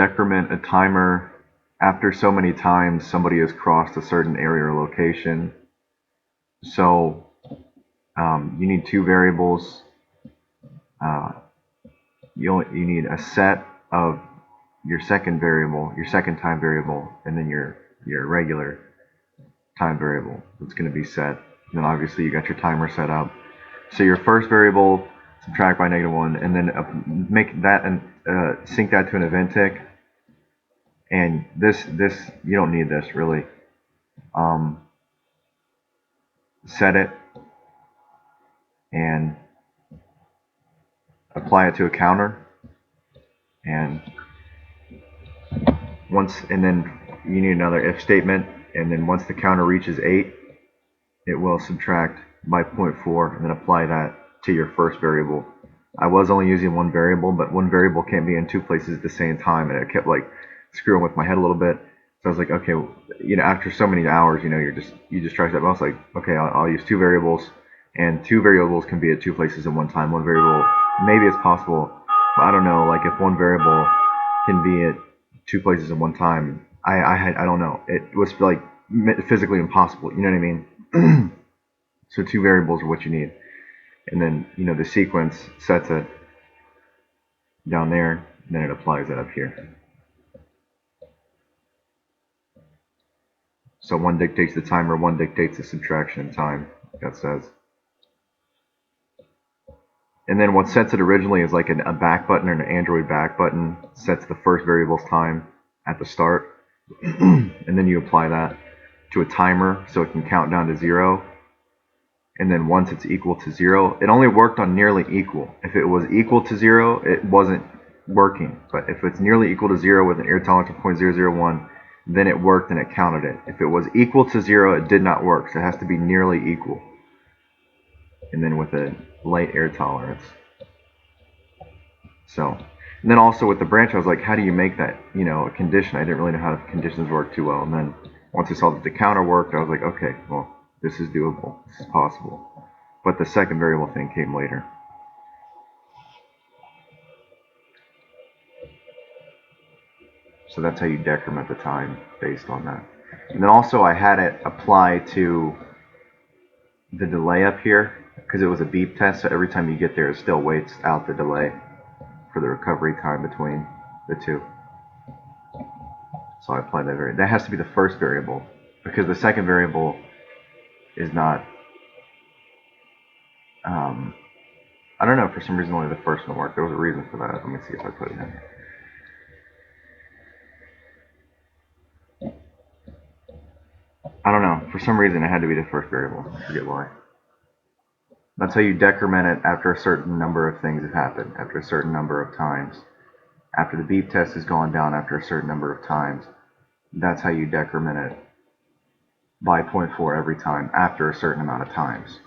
decrement a timer after so many times somebody has crossed a certain area or location. So you need two variables. Uh, you need a set of your second variable, your second time variable, and then your regular time variable that's going to be set. And then obviously you got your timer set up. So your first variable, subtract by -1, and then make that and sync that to an event tick. And this you don't need this really. Set it and apply it to a counter, and then you need another if statement, and then once the counter reaches 8, it will subtract by 0.4 and then apply that to your first variable. I was only using one variable, but one variable can't be in two places at the same time, and it kept like screwing with my head a little bit. So I was like, okay, after so many hours, you just try that. I was like, okay, I'll use two variables, and two variables can be at two places at one time. One variable, maybe it's possible, but I don't know. Like if one variable can be at two places at one time, I don't know. It was like physically impossible. You know what I mean? So two variables are what you need, and then the sequence sets it down there, and then it applies it up here. So one dictates the timer, one dictates the subtraction time, like that says. And then what sets it originally is like a back button, or an Android back button sets the first variable's time at the start. And then you apply that to a timer so it can count down to 0. And then once it's equal to 0, it only worked on nearly equal. If it was equal to 0, it wasn't working. But if it's nearly equal to 0 with an error tolerance of 0.001, then it worked and it counted it. If it was equal to 0, it did not work. So it has to be nearly equal. And then with a light error tolerance. So, and then also with the branch, I was like, how do you make that, a condition? I didn't really know how the conditions work too well. And then once I saw that the counter worked, I was like, okay, well, this is doable. This is possible. But the second variable thing came later. So that's how you decrement the time based on that. And then also I had it apply to the delay up here, because it was a beep test, so every time you get there, it still waits out the delay for the recovery time between the two. So I applied that variable. That has to be the first variable, because the second variable is not, I don't know, for some reason only the first one worked. There was a reason for that. Let me see if I put it in. I don't know. For some reason it had to be the first variable. I forget why. That's how you decrement it after a certain number of things have happened, after a certain number of times. After the beep test has gone down after a certain number of times, that's how you decrement it by 0.4 every time after a certain amount of times.